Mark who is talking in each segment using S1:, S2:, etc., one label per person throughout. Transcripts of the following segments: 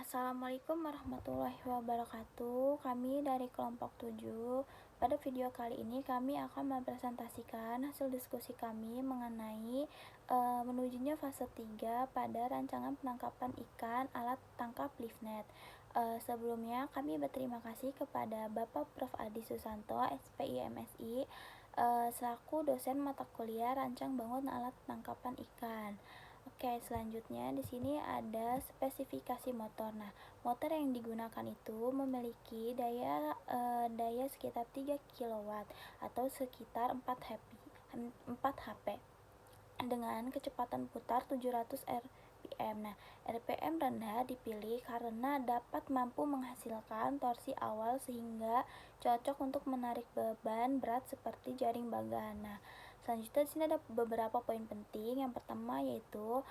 S1: Assalamualaikum warahmatullahi wabarakatuh. Kami dari kelompok 7. Pada video kali ini kami akan mempresentasikan hasil diskusi kami mengenai menujunya fase 3 pada rancangan penangkapan ikan alat tangkap LiveNet. Sebelumnya kami berterima kasih kepada Bapak Prof. Adi Susanto, SPI MSI, selaku dosen mata kuliah rancang bangun alat tangkapan ikan. Oke, selanjutnya di sini ada spesifikasi motor. Nah, motor yang digunakan itu memiliki daya sekitar 3 kW atau sekitar 4 HP dengan kecepatan putar 700 RPM. Nah, RPM rendah dipilih karena dapat mampu menghasilkan torsi awal sehingga cocok untuk menarik beban berat seperti jaring bagan. Nah, selanjutnya di sini ada beberapa poin penting. Yang pertama yaitu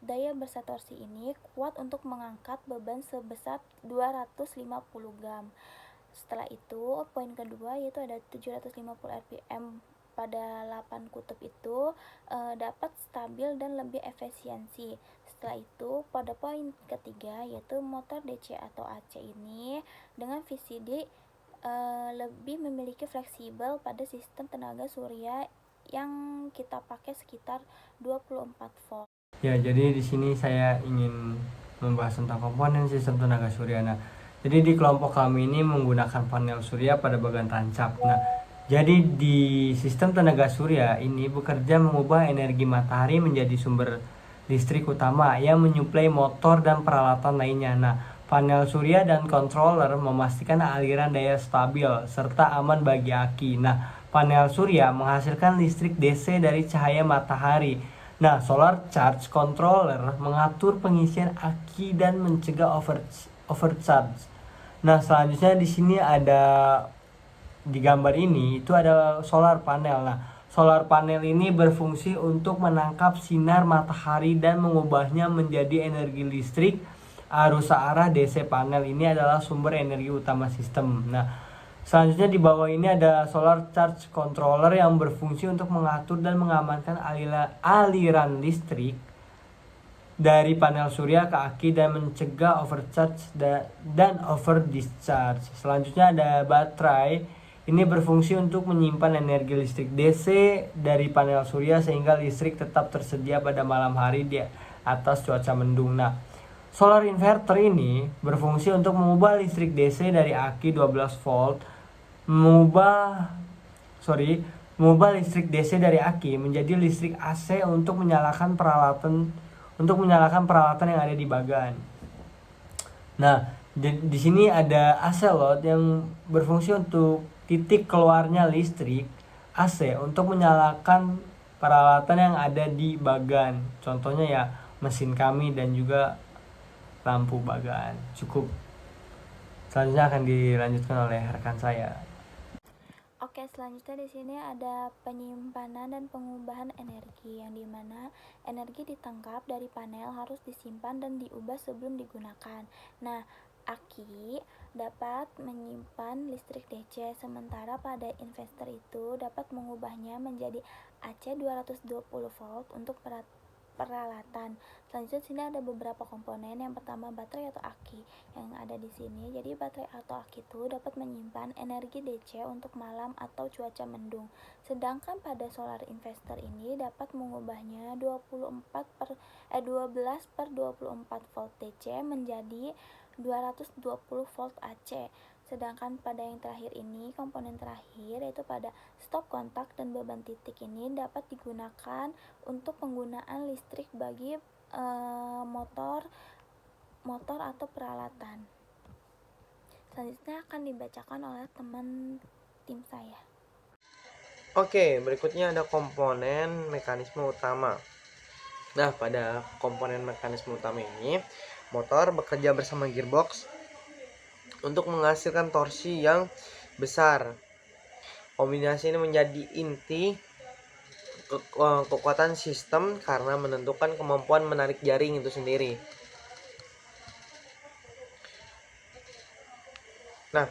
S1: daya bersat torsi ini kuat untuk mengangkat beban sebesar 250 gram. Setelah itu, poin kedua yaitu ada 750 rpm pada 8 kutub itu dapat stabil dan lebih efisiensi. Setelah itu, pada poin ketiga yaitu motor DC atau AC ini dengan VCD lebih memiliki fleksibel pada sistem tenaga surya yang kita pakai sekitar 24 volt.
S2: Ya, jadi di sini saya ingin membahas tentang komponen sistem tenaga surya. Nah, jadi di kelompok kami ini menggunakan panel surya pada bagian tancap. Nah, jadi di sistem tenaga surya ini bekerja mengubah energi matahari menjadi sumber listrik utama yang menyuplai motor dan peralatan lainnya. Nah, panel surya dan controller memastikan aliran daya stabil serta aman bagi aki. Nah, panel surya menghasilkan listrik DC dari cahaya matahari. Nah, solar charge controller mengatur pengisian aki dan mencegah overcharge. Nah, selanjutnya di sini ada di gambar ini itu ada solar panel. Nah, solar panel ini berfungsi untuk menangkap sinar matahari dan mengubahnya menjadi energi listrik. Arus arah DC panel ini adalah sumber energi utama sistem. Nah, selanjutnya di bawah ini ada solar charge controller yang berfungsi untuk mengatur dan mengamankan aliran listrik dari panel surya ke aki dan mencegah overcharge dan over discharge. Selanjutnya ada baterai. Ini berfungsi untuk menyimpan energi listrik DC dari panel surya sehingga listrik tetap tersedia pada malam hari di atas cuaca mendung. Nah, solar inverter ini berfungsi untuk mengubah listrik DC dari aki 12 volt mengubah listrik DC dari aki menjadi listrik AC untuk menyalakan peralatan yang ada di bagan. Nah, di sini ada AC load yang berfungsi untuk titik keluarnya listrik AC untuk menyalakan peralatan yang ada di bagan. Contohnya ya mesin kami dan juga lampu bagan. Cukup. Selanjutnya akan dilanjutkan oleh rekan saya.
S1: Oke, selanjutnya di sini ada penyimpanan dan pengubahan energi, yang dimana energi ditangkap dari panel harus disimpan dan diubah sebelum digunakan. Nah, aki dapat menyimpan listrik DC, sementara pada inverter itu dapat mengubahnya menjadi AC 220 volt untuk peralatan. Selanjutnya sini ada beberapa komponen. Yang pertama baterai atau aki yang ada di sini. Jadi baterai atau aki itu dapat menyimpan energi DC untuk malam atau cuaca mendung. Sedangkan pada solar investor ini dapat mengubahnya 12 per 24 volt DC menjadi 220 volt AC. Sedangkan pada yang terakhir ini, komponen terakhir yaitu pada stop kontak dan beban titik ini dapat digunakan untuk penggunaan listrik bagi motor atau peralatan. Selanjutnya akan dibacakan oleh teman tim saya.
S3: Oke, berikutnya ada komponen mekanisme utama. Nah, pada komponen mekanisme utama ini, motor bekerja bersama gearbox untuk menghasilkan torsi yang besar. Kombinasi ini menjadi inti kekuatan sistem karena menentukan kemampuan menarik jaring itu sendiri. Nah,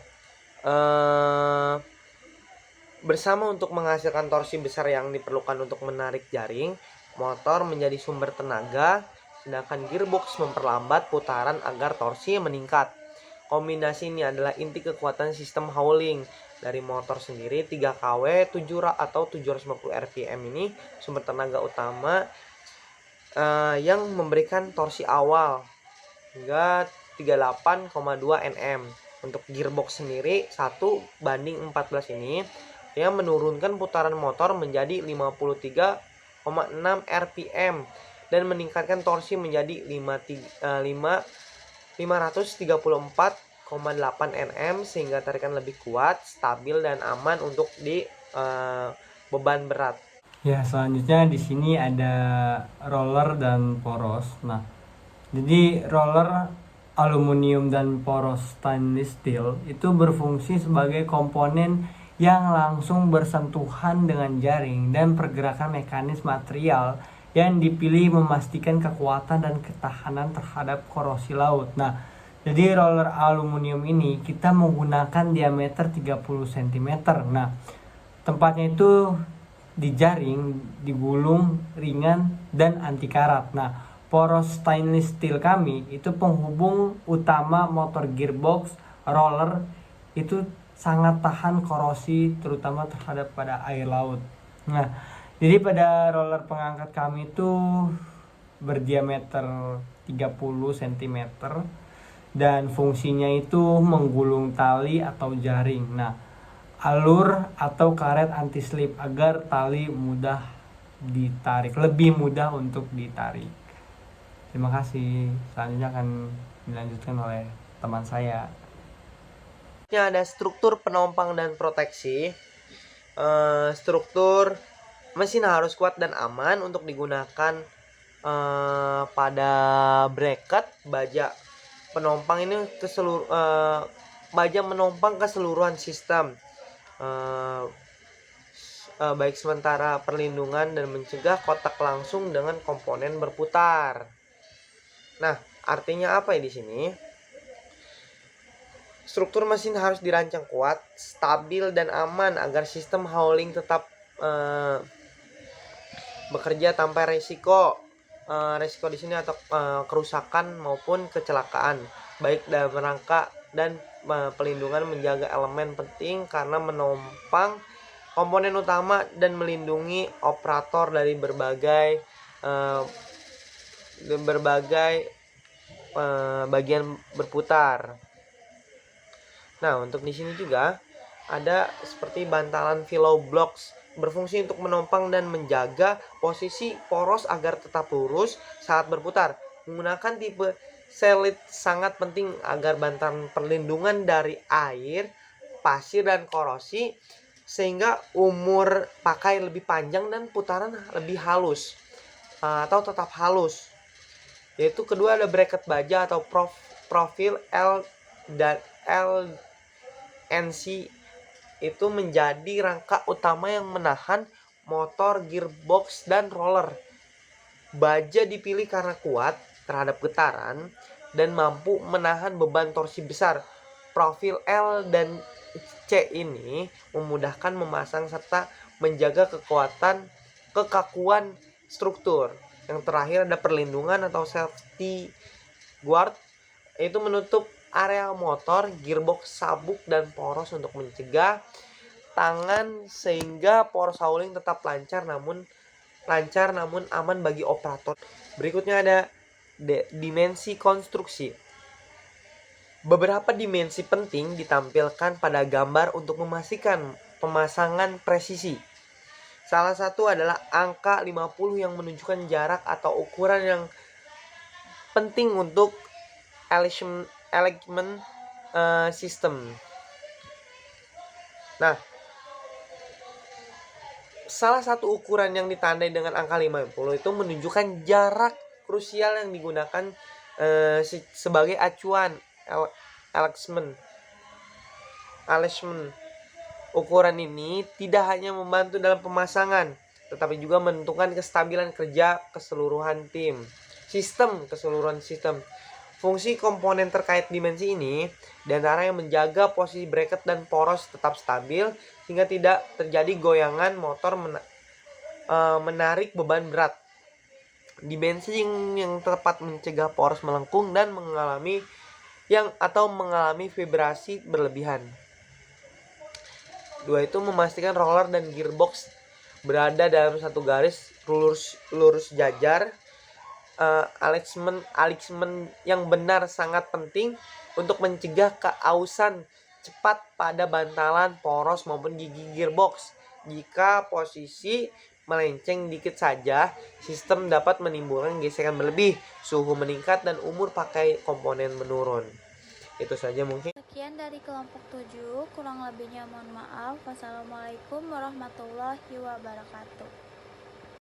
S3: bersama untuk menghasilkan torsi besar yang diperlukan untuk menarik jaring, motor menjadi sumber tenaga sedangkan gearbox memperlambat putaran agar torsi meningkat. Kombinasi ini adalah inti kekuatan sistem howling. Dari motor sendiri 3 kW 7 atau 750 rpm ini sumber tenaga utama yang memberikan torsi awal hingga 38,2 Nm. Untuk gearbox sendiri 1:14 ini yang menurunkan putaran motor menjadi 53,6 rpm dan meningkatkan torsi menjadi 534,8 Nm sehingga tarikan lebih kuat, stabil dan aman untuk di beban berat.
S2: Ya, selanjutnya di sini ada roller dan poros. Nah, jadi roller aluminium dan poros stainless steel itu berfungsi sebagai komponen yang langsung bersentuhan dengan jaring dan pergerakan mekanis material yang dipilih memastikan kekuatan dan ketahanan terhadap korosi laut. Nah, jadi roller aluminium ini kita menggunakan diameter 30 cm. Nah, tempatnya itu di jaring, digulung, ringan, dan anti karat. Nah, poros stainless steel kami itu penghubung utama motor gearbox roller itu sangat tahan korosi terutama terhadap pada air laut. Nah, jadi pada roller pengangkat kami itu berdiameter 30 cm dan fungsinya itu menggulung tali atau jaring. Nah, alur atau karet anti slip agar tali mudah ditarik, lebih mudah untuk ditarik. Terima kasih. Selanjutnya akan dilanjutkan oleh teman saya.
S3: Ini ada struktur penompang dan proteksi. Struktur mesin harus kuat dan aman untuk digunakan pada bracket baja penompang ini baja menompang keseluruhan sistem. Baik sementara perlindungan dan mencegah kontak langsung dengan komponen berputar. Nah, artinya apa ya di sini? Struktur mesin harus dirancang kuat, stabil dan aman agar sistem howling tetap bekerja tanpa resiko di sini atau kerusakan maupun kecelakaan, baik dalam rangka dan pelindungan menjaga elemen penting karena menompang komponen utama dan melindungi operator dari berbagai bagian berputar. Nah, untuk di sini juga ada seperti bantalan pillow blocks berfungsi untuk menompang dan menjaga posisi poros agar tetap lurus saat berputar. Menggunakan tipe selit sangat penting agar bantalan perlindungan dari air, pasir dan korosi sehingga umur pakai lebih panjang dan putaran lebih halus atau tetap halus. Yaitu kedua ada bracket baja atau profil L dan LNC itu menjadi rangka utama yang menahan motor, gearbox dan roller. Baja dipilih karena kuat terhadap getaran dan mampu menahan beban torsi besar. Profil L dan C ini memudahkan memasang serta menjaga kekakuan struktur. Yang terakhir ada perlindungan atau safety guard, itu menutup area motor, gearbox, sabuk dan poros untuk mencegah tangan sehingga poros howling tetap lancar namun aman bagi operator. Berikutnya ada dimensi konstruksi. Beberapa dimensi penting ditampilkan pada gambar untuk memastikan pemasangan presisi. Salah satu adalah angka 50 yang menunjukkan jarak atau ukuran yang penting untuk alignment system. Nah, salah satu ukuran yang ditandai dengan angka 50 itu menunjukkan jarak krusial yang digunakan sebagai acuan alignment. Ukuran ini tidak hanya membantu dalam pemasangan, tetapi juga menentukan kestabilan kerja keseluruhan sistem. Fungsi komponen terkait dimensi ini diantara yang menjaga posisi bracket dan poros tetap stabil sehingga tidak terjadi goyangan motor menarik beban berat. Dimensi yang tepat mencegah poros melengkung dan mengalami vibrasi berlebihan. 2 itu memastikan roller dan gearbox berada dalam satu garis lurus jajar. Alignment yang benar sangat penting untuk mencegah keausan cepat pada bantalan poros maupun gigi gearbox. Jika posisi melenceng dikit saja, sistem dapat menimbulkan gesekan berlebih, suhu meningkat, dan umur pakai komponen menurun. Itu saja mungkin.
S1: Sekian dari kelompok 7, kurang lebihnya mohon maaf. Wassalamualaikum warahmatullahi wabarakatuh.